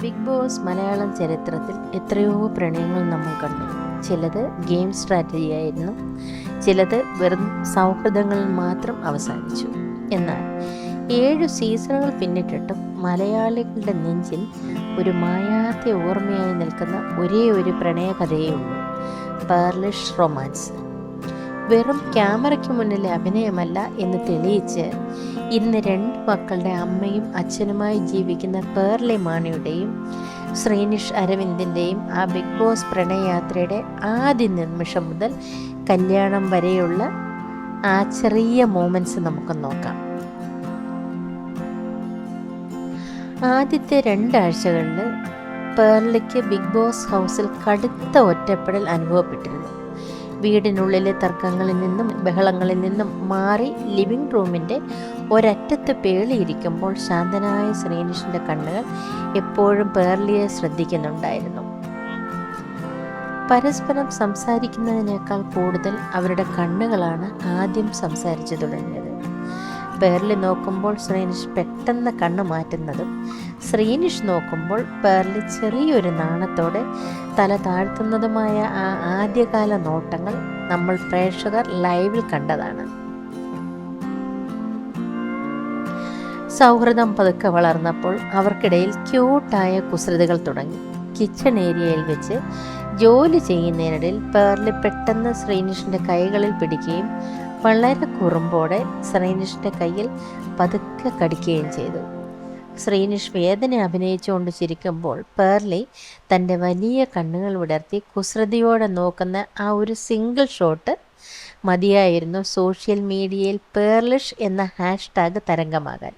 Big Boss Malayalam ചരിത്രത്തിൽ എത്രയോ പ്രണയങ്ങൾ നമ്മൾ കണ്ടു. ചിലത് ഗെയിം സ്ട്രാറ്റജി ആയിരുന്നു, ചിലത് വെറും സൗഹൃദങ്ങളിൽ മാത്രം അവസാനിച്ചു. എന്നാൽ 7 സീസണുകൾ പിന്നിട്ടിട്ടും മലയാളികളുടെ നെഞ്ചിൽ ഒരു മായാത്ത ഓർമ്മയായി നിൽക്കുന്ന ഒരേ ഒരു പ്രണയകഥയേ ഉള്ളൂ, പേർലിഷ് റൊമാൻസ്. വെറും ക്യാമറയ്ക്ക് മുന്നിലെ അഭിനയമല്ല എന്ന് തെളിയിച്ച് ഇന്ന് 2 മക്കളുടെ അമ്മയും അച്ഛനുമായി ജീവിക്കുന്ന പേർലി മാണിയുടെയും ശ്രീനിഷ് അരവിന്ദിൻ്റെയും ആ ബിഗ് ബോസ് പ്രണയയാത്രയുടെ ആദ്യ നിമിഷം മുതൽ കല്യാണം വരെയുള്ള ആ ചെറിയ മൊമെൻറ്റ്സ് നമുക്ക് നോക്കാം. ആദ്യത്തെ 2 ആഴ്ചകളിൽ പേർലിക്ക് ബിഗ് ബോസ് ഹൗസിൽ കടുത്ത ഒറ്റപ്പെടൽ അനുഭവപ്പെട്ടിരുന്നു. വീടിനുള്ളിലെ തർക്കങ്ങളിൽ നിന്നും ബഹളങ്ങളിൽ നിന്നും മാറി ലിവിംഗ് റൂമിൻ്റെ ഒരറ്റത്ത് പേളിയിരിക്കുമ്പോൾ ശാന്തനായ ശ്രീനിഷിൻ്റെ കണ്ണുകൾ എപ്പോഴും പേർലിയെ ശ്രദ്ധിക്കുന്നുണ്ടായിരുന്നു. പരസ്പരം സംസാരിക്കുന്നതിനേക്കാൾ കൂടുതൽ അവരുടെ കണ്ണുകളാണ് ആദ്യം സംസാരിച്ചു തുടങ്ങിയത്. പേർലി നോക്കുമ്പോൾ ശ്രീനിഷ് പെട്ടെന്ന് കണ്ണു മാറ്റുന്നതും ശ്രീനിഷ് നോക്കുമ്പോൾ പേർലി ചെറിയൊരു നാണത്തോടെ തല താഴ്ത്തുന്നതുമായ ആ ആദ്യകാല നോട്ടങ്ങൾ നമ്മൾ പ്രേക്ഷകർ ലൈവിൽ കണ്ടതാണ്. സൗഹൃദം പതുക്കെ വളർന്നപ്പോൾ അവർക്കിടയിൽ ക്യൂട്ടായ കുസൃതികൾ തുടങ്ങി. കിച്ചൺ ഏരിയയിൽ വെച്ച് ജോലി ചെയ്യുന്നതിനിടയിൽ പേർലി പെട്ടെന്ന് ശ്രീനിഷിൻ്റെ കൈകളിൽ പിടിക്കുകയും വളരെ കുറുമ്പോടെ ശ്രീനിഷിൻ്റെ കയ്യിൽ പതുക്കെ കടിക്കുകയും ചെയ്തു. ശ്രീനിഷ് വേദന അഭിനയിച്ചുകൊണ്ട് ചിരിക്കുമ്പോൾ പേർലി തൻ്റെ വലിയ കണ്ണുകൾ വിടർത്തി കുസൃതിയോടെ നോക്കുന്ന ആ ഒരു സിംഗിൾ ഷോട്ട് മതിയായിരുന്നു സോഷ്യൽ മീഡിയയിൽ പേർലിഷ് എന്ന ഹാഷ്ടാഗ് തരംഗമാകാൻ.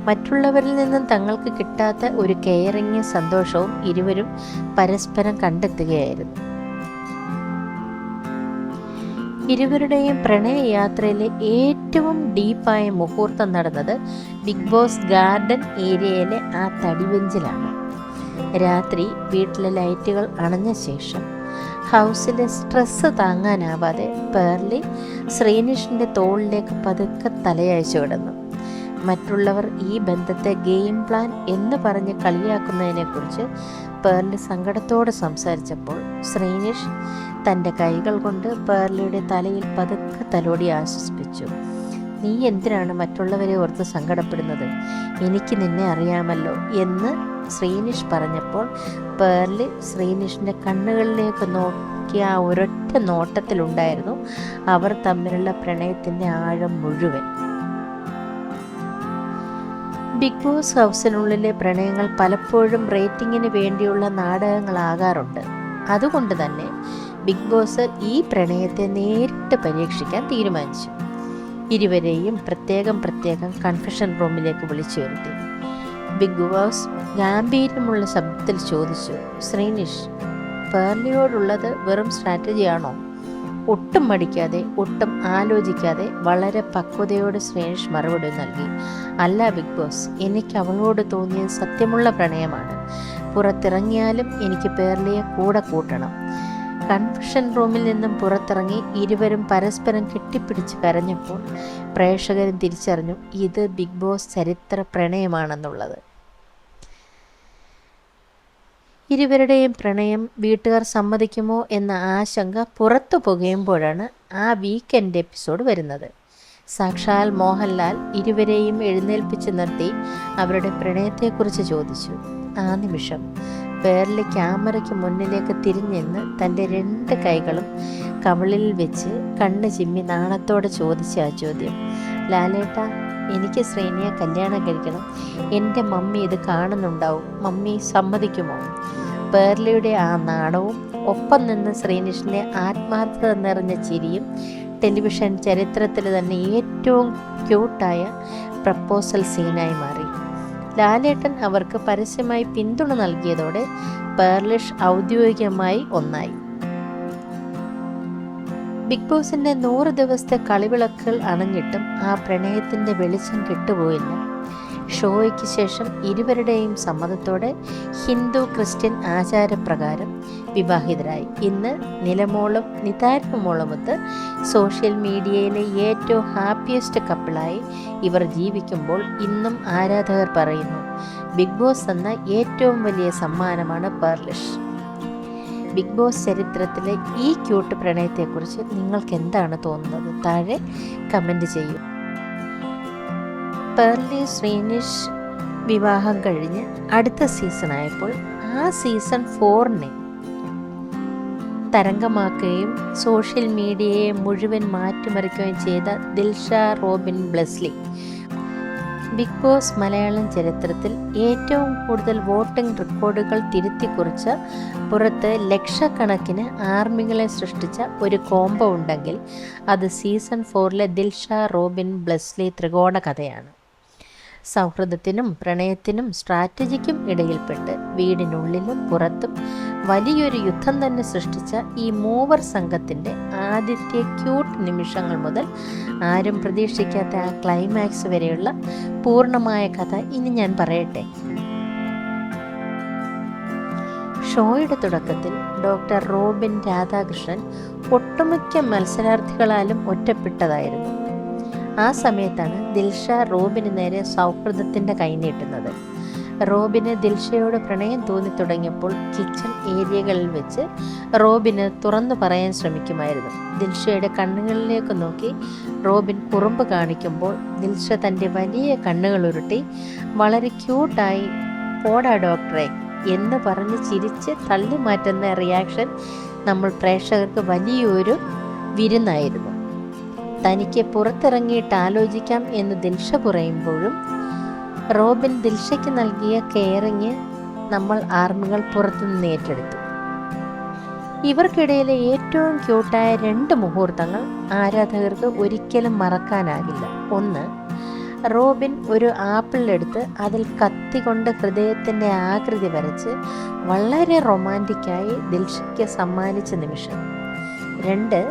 മറ്റുള്ളവരിൽ നിന്നും തങ്ങൾക്ക് കിട്ടാത്ത ഒരു കെയറിങ് സന്തോഷവും ഇരുവരും പരസ്പരം കണ്ടെത്തുകയായിരുന്നു. ഇരുവരുടെയും പ്രണയയാത്രയിലെ ഏറ്റവും ഡീപ്പായ മുഹൂർത്തം നടന്നത് ബിഗ് ബോസ് ഗാർഡൻ ഏരിയയിലെ ആ തടിവെഞ്ചിലാണ്. രാത്രി വീട്ടിലെ ലൈറ്റുകൾ അണഞ്ഞ ശേഷം ഹൗസിലെ സ്ട്രെസ്സ് താങ്ങാനാവാതെ പേർലി ശ്രീനിഷിൻ്റെ തോളിലേക്ക് പതുക്കെ തലയയച്ചു കിടന്നു. മറ്റുള്ളവർ ഈ ബന്ധത്തെ ഗെയിം പ്ലാൻ എന്ന് പറഞ്ഞ് കളിയാക്കുന്നതിനെക്കുറിച്ച് പേർലി സങ്കടത്തോടെ സംസാരിച്ചപ്പോൾ ശ്രീനിഷ് തൻ്റെ കൈകൾ കൊണ്ട് പേർലിയുടെ തലയിൽ പതുക്കെ തലോടി ആശ്വസിപ്പിച്ചു. നീ എന്തിനാണ് മറ്റുള്ളവരെ ഓർത്ത് സങ്കടപ്പെടുന്നത്? എനിക്ക് നിന്നെ അറിയാമല്ലോ എന്ന് ശ്രീനിഷ് പറഞ്ഞപ്പോൾ പേർലി ശ്രീനിഷിൻ്റെ കണ്ണുകളിലേക്ക് നോക്കിയ ആ ഒരൊറ്റ നോട്ടത്തിലുണ്ടായിരുന്നു അവർ തമ്മിലുള്ള പ്രണയത്തിൻ്റെ ആഴം മുഴുവൻ. ബിഗ് ബോസ് ഹൗസിനുള്ളിലെ പ്രണയങ്ങൾ പലപ്പോഴും റേറ്റിങ്ങിന് വേണ്ടിയുള്ള നാടകങ്ങളാകാറുണ്ട്. അതുകൊണ്ട് തന്നെ ബിഗ് ബോസ് ഈ പ്രണയത്തെ നേരിട്ട് പരീക്ഷിക്കാൻ തീരുമാനിച്ചു. ഇരുവരെയും പ്രത്യേകം കൺഫെഷൻ റൂമിലേക്ക് വിളിച്ചു വരുത്തി. ബിഗ് ബോസ് ഗാംഭീര്യമുള്ള ശബ്ദത്തിൽ ചോദിച്ചു, ശ്രീനിഷ്, പേർലിയോടുള്ളത് വെറും സ്ട്രാറ്റജിയാണോ? ഒട്ടും മടിക്കാതെ ഒട്ടും ആലോചിക്കാതെ വളരെ പക്വതയോടെ ശ്രീനിഷ് മറുപടി നൽകി. അല്ല ബിഗ് ബോസ്, എനിക്ക് അവളോട് തോന്നിയത് സത്യമുള്ള പ്രണയമാണ്. പുറത്തിറങ്ങിയാലും എനിക്ക് പേർലിയെ കൂടെ കൂട്ടണം. കൺഫെഷൻ റൂമിൽ നിന്നും പുറത്തിറങ്ങി ഇരുവരും പരസ്പരം കെട്ടിപ്പിടിച്ച് കരഞ്ഞപ്പോൾ പ്രേക്ഷകരും തിരിച്ചറിഞ്ഞു ഇത് ബിഗ് ബോസ് ചരിത്ര പ്രണയമാണെന്നുള്ളത്. ഇരുവരുടെയും പ്രണയം വീട്ടുകാർ സമ്മതിക്കുമോ എന്ന ആശങ്ക പുറത്തു പുകയുമ്പോഴാണ് ആ വീക്കെൻഡ് എപ്പിസോഡ് വരുന്നത്. സാക്ഷാൽ മോഹൻലാൽ ഇരുവരെയും എഴുന്നേൽപ്പിച്ച് നിർത്തി അവരുടെ പ്രണയത്തെക്കുറിച്ച് ചോദിച്ചു. ആ നിമിഷം പേർലി ക്യാമറയ്ക്ക് മുന്നിലേക്ക് തിരിഞ്ഞെന്ന് തൻ്റെ 2 കൈകളും കവിളിൽ വെച്ച് കണ്ണ് ചിമ്മി നാണത്തോടെ ചോദിച്ച ആ ചോദ്യം, ലാലേട്ടാ, എനിക്ക് ശ്രീനിയെ കല്യാണം കഴിക്കണം. എൻ്റെ മമ്മി ഇത് കാണുന്നുണ്ടാവും. മമ്മി സമ്മതിക്കുമോ? പേർലിയുടെ ആ നാണവും ഒപ്പം നിന്ന് ശ്രീനിഷിൻ്റെ ആത്മാർത്ഥത നിറഞ്ഞ ചിരിയും ടെലിവിഷൻ ചരിത്രത്തിൽ തന്നെ ഏറ്റവും ക്യൂട്ടായ പ്രപ്പോസൽ സീനായി മാറി. ലാലേട്ടൻ അവർക്ക് പരസ്യമായി പിന്തുണ നൽകിയതോടെ പേർലിഷ് ഔദ്യോഗികമായി ഒന്നായി. ബിഗ് ബോസിൻ്റെ 100 ദിവസത്തെ കളിവിളക്കുകൾ അണഞ്ഞിട്ടും ആ പ്രണയത്തിൻ്റെ വെളിച്ചം കിട്ടുപോയില്ല. ഷോയ്ക്ക് ശേഷം ഇരുവരുടെയും സമ്മതത്തോടെ ഹിന്ദു ക്രിസ്ത്യൻ ആചാരപ്രകാരം വിവാഹിതരായി. ഇന്ന് നിലമോളും നിതാരമോളുമൊത്ത് സോഷ്യൽ മീഡിയയിലെ ഏറ്റവും ഹാപ്പിയസ്റ്റ് കപ്പിളായി ഇവർ ജീവിക്കുമ്പോൾ ഇന്നും ആരാധകർ പറയുന്നു, ബിഗ് ബോസ് എന്ന ഏറ്റവും വലിയ സമ്മാനമാണ് പെർലിഷ്. ബിഗ് ബോസ് ചരിത്രത്തിലെ ഈ ക്യൂട്ട് പ്രണയത്തെക്കുറിച്ച് നിങ്ങൾക്ക് എന്താണ് തോന്നുന്നത്? താഴെ കമൻറ്റ് ചെയ്യൂ. പെർലി ശ്രീനിഷ് വിവാഹം കഴിഞ്ഞ് അടുത്ത സീസൺ ആയപ്പോൾ ആ സീസൺ 4 തരംഗമാക്കുകയും സോഷ്യൽ മീഡിയയെ മുഴുവൻ മാറ്റിമറിക്കുകയും ചെയ്ത ദിൽഷ റോബിൻ ബ്ലെസ്ലി ബിഗ് ബോസ് മലയാളം ചരിത്രത്തിൽ ഏറ്റവും കൂടുതൽ വോട്ടിംഗ് റെക്കോർഡുകൾ തിരുത്തിക്കുറിച്ച, പുറത്ത് ലക്ഷക്കണക്കിന് ആർമികളെ സൃഷ്ടിച്ച ഒരു കോംബോ ഉണ്ടെങ്കിൽ അത് സീസൺ 4 ദിൽഷ റോബിൻ ബ്ലെസ്ലി ത്രികോണ കഥയാണ്. സൗഹൃദത്തിനും പ്രണയത്തിനും സ്ട്രാറ്റജിക്കും ഇടയിൽപ്പെട്ട് വീടിനുള്ളിലും പുറത്തും വലിയൊരു യുദ്ധം തന്നെ സൃഷ്ടിച്ച ഈ മൂവർ സംഘത്തിൻ്റെ ആദ്യത്തെ ക്യൂട്ട് നിമിഷങ്ങൾ മുതൽ ആരും പ്രതീക്ഷിക്കാത്ത ആ ക്ലൈമാക്സ് വരെയുള്ള പൂർണ്ണമായ കഥ ഇനി ഞാൻ പറയട്ടെ. ഷോയുടെ തുടക്കത്തിൽ ഡോക്ടർ റോബിൻ രാധാകൃഷ്ണൻ ഒട്ടുമിക്ക മത്സരാർത്ഥികളാലും ഒറ്റപ്പെട്ടതായിരുന്നു. ആ സമയത്താണ് ദിൽഷ റോബിന് നേരെ സൗഹൃദത്തിൻ്റെ കൈനീട്ടുന്നത്. റോബിന് ദിൽഷയോട് പ്രണയം തോന്നി തുടങ്ങിയപ്പോൾ കിച്ചൺ ഏരിയകളിൽ വെച്ച് റോബിന് തുറന്നു പറയാൻ ശ്രമിക്കുമായിരുന്നു. ദിൽഷയുടെ കണ്ണുകളിലേക്ക് നോക്കി റോബിൻ കുറുമ്പ് കാണിക്കുമ്പോൾ ദിൽഷ തൻ്റെ വലിയ കണ്ണുകൾ ഉരുട്ടി വളരെ ക്യൂട്ടായി പോടാ ഡോക്ടറെ എന്ന് പറഞ്ഞ് ചിരിച്ച് തള്ളി മാറ്റുന്ന റിയാക്ഷൻ നമ്മൾ പ്രേക്ഷകർക്ക് വലിയൊരു വിരുന്നായിരുന്നു. തനിക്ക് പുറത്തിറങ്ങിയിട്ട് ആലോചിക്കാം എന്ന് ദിൽഷ പറയുമ്പോഴും റോബിൻ ദിൽഷയ്ക്ക് നൽകിയ കെയറിങ് നമ്മൾ ആർമികൾ പുറത്തുനിന്ന് ഏറ്റെടുത്തു. ഇവർക്കിടയിലെ ഏറ്റവും ക്യൂട്ടായ 2 മുഹൂർത്തങ്ങൾ ആരാധകർക്ക് ഒരിക്കലും മറക്കാനാകില്ല. ഒന്ന്, റോബിൻ ഒരു ആപ്പിളെടുത്ത് അതിൽ കത്തി കൊണ്ട് ഹൃദയത്തിൻ്റെ ആകൃതി വരച്ച് വളരെ റൊമാൻറ്റിക്കായി ദിൽഷയ്ക്ക് സമ്മാനിച്ച നിമിഷം. 2,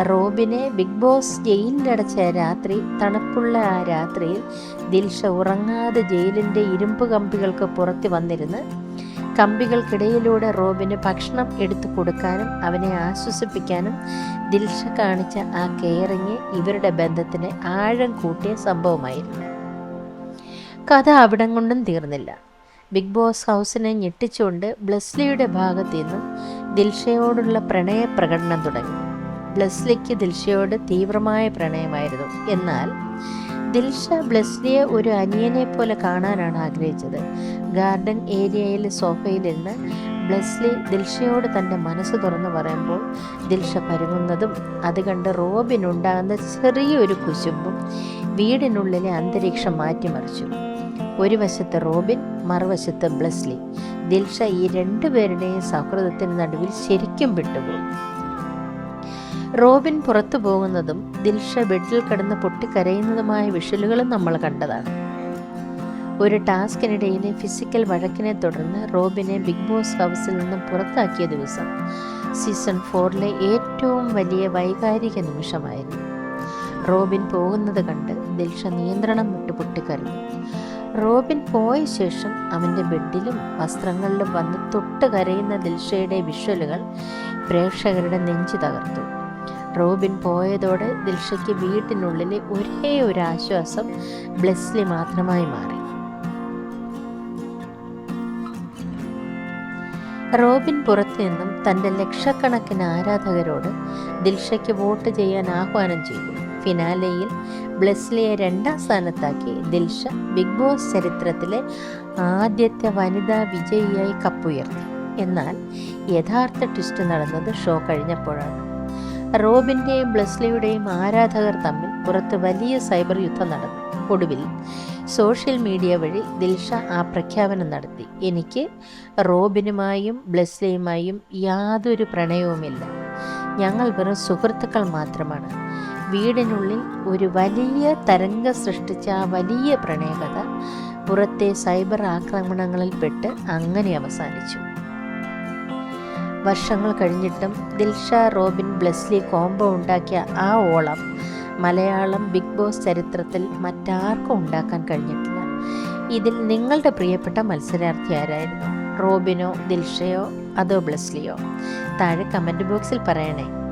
റോബിനെ ബിഗ് ബോസ് ജയിലിലടച്ച രാത്രി, തണുപ്പുള്ള ആ രാത്രിയിൽ ദിൽഷ ഉറങ്ങാതെ ജയിലിൻ്റെ ഇരുമ്പ് കമ്പികൾക്ക് പുറത്ത് വന്നിരുന്ന് കമ്പികൾക്കിടയിലൂടെ റോബിന് ഭക്ഷണം എടുത്തു കൊടുക്കാനും അവനെ ആശ്വസിപ്പിക്കാനും ദിൽഷ കാണിച്ച ആ കെയറിങ് ഇവരുടെ ബന്ധത്തിന് ആഴം കൂട്ടിയ സംഭവമായിരുന്നു. കഥ അവിടം കൊണ്ടും തീർന്നില്ല. ബിഗ് ബോസ് ഹൗസിനെ ഞെട്ടിച്ചുകൊണ്ട് ബ്ലെസ്ലിയുടെ ഭാഗത്തു നിന്നും ദിൽഷയോടുള്ള പ്രണയ പ്രകടനം തുടങ്ങി. ബ്ലെസ്ലിക്ക് ദിൽഷയോട് തീവ്രമായ പ്രണയമായിരുന്നു. എന്നാൽ ദിൽഷ ബ്ലെസ്ലിയെ ഒരു അനിയനെ പോലെ കാണാനാണ് ആഗ്രഹിച്ചത്. ഗാർഡൻ ഏരിയയിൽ സോഫയിലിരുന്ന് ബ്ലെസ്ലി ദിൽഷയോട് തൻ്റെ മനസ്സ് തുറന്നു പറയുമ്പോൾ ദിൽഷ പരുങ്ങുന്നതും അത് കണ്ട് റോബിനുണ്ടാകുന്ന ചെറിയൊരു കുശുമ്പും വീടിനുള്ളിലെ അന്തരീക്ഷം മാറ്റിമറിച്ചു. ഒരു വശത്ത് റോബിൻ, മറുവശത്ത് ബ്ലെസ്ലി. ദിൽഷ ഈ 2 പേരുടെയും സൗഹൃദത്തിന് നടുവിൽ ശരിക്കും വിട്ടുപോയി. റോബിൻ പുറത്തു പോകുന്നതും ദിൽഷ ബെഡിൽ കിടന്ന് പൊട്ടിക്കരയുന്നതുമായ വിഷ്വലുകളും നമ്മൾ കണ്ടതാണ്. ഒരു ടാസ്കിനിടയിലെ ഫിസിക്കൽ വഴക്കിനെ തുടർന്ന് റോബിനെ ബിഗ് ബോസ് ഹൗസിൽ നിന്നും പുറത്താക്കിയ ദിവസം സീസൺ 4 ഏറ്റവും വലിയ വൈകാരിക നിമിഷമായിരുന്നു. റോബിൻ പോകുന്നത് കണ്ട് ദിൽഷ നിയന്ത്രണം വിട്ട് പൊട്ടിക്കരഞ്ഞു. റോബിൻ പോയ ശേഷം അവൻ്റെ ബെഡിലും വസ്ത്രങ്ങളിലും വന്ന് തൊട്ട് കരയുന്ന ദിൽഷയുടെ വിഷ്വലുകൾ പ്രേക്ഷകരുടെ നെഞ്ചു തകർത്തു. റോബിൻ പോയതോടെ ദിൽഷയ്ക്ക് വീട്ടിനുള്ളിലെ ഒരേ ഒരു ആശ്വാസം ബ്ലെസ്ലി മാത്രമായി മാറി. റോബിൻ പുറത്തു നിന്നും തൻ്റെ ലക്ഷക്കണക്കിന് ആരാധകരോട് ദിൽഷയ്ക്ക് വോട്ട് ചെയ്യാൻ ആഹ്വാനം ചെയ്തു. ഫിനാലെയിൽ ബ്ലെസ്ലിയെ 2ാം സ്ഥാനത്താക്കി ദിൽഷ ബിഗ് ബോസ് ചരിത്രത്തിലെ ആദ്യത്തെ വനിതാ വിജയിയായി കപ്പുയർത്തി. എന്നാൽ യഥാർത്ഥ ട്വിസ്റ്റ് നടന്നത് ഷോ കഴിഞ്ഞപ്പോഴാണ്. റോബിൻ്റെയും ബ്ലെസ്ലിയുടെയും ആരാധകർ തമ്മിൽ പുറത്ത് വലിയ സൈബർ യുദ്ധം നടന്നു. ഒടുവിൽ സോഷ്യൽ മീഡിയ വഴി ദിൽഷ ആ പ്രഖ്യാപനം നടത്തി: എനിക്ക് റോബിനുമായും ബ്ലെസ്ലിയുമായും യാതൊരു പ്രണയവുമില്ല, ഞങ്ങൾ വെറും സുഹൃത്തുക്കൾ മാത്രമാണ്. വീടിനുള്ളിൽ ഒരു വലിയ തരംഗം സൃഷ്ടിച്ച ആ വലിയ പ്രണയകഥ പുറത്തെ സൈബർ ആക്രമണങ്ങളിൽ പെട്ട് അങ്ങനെ അവസാനിച്ചു. വർഷങ്ങൾ കഴിഞ്ഞിട്ടും ദിൽഷ റോബിൻ ബ്ലെസ്ലി കോംബോ ഉണ്ടാക്കിയ ആ ഓളം മലയാളം ബിഗ് ബോസ് ചരിത്രത്തിൽ മറ്റാർക്കും ഉണ്ടാക്കാൻ കഴിഞ്ഞിട്ടില്ല. ഇതിൽ നിങ്ങളുടെ പ്രിയപ്പെട്ട മത്സരാർത്ഥി ആരായിരുന്നു? റോബിനോ ദിൽഷയോ അതോ ബ്ലെസ്ലിയോ? താഴെ കമൻറ്റ് ബോക്സിൽ പറയണേ.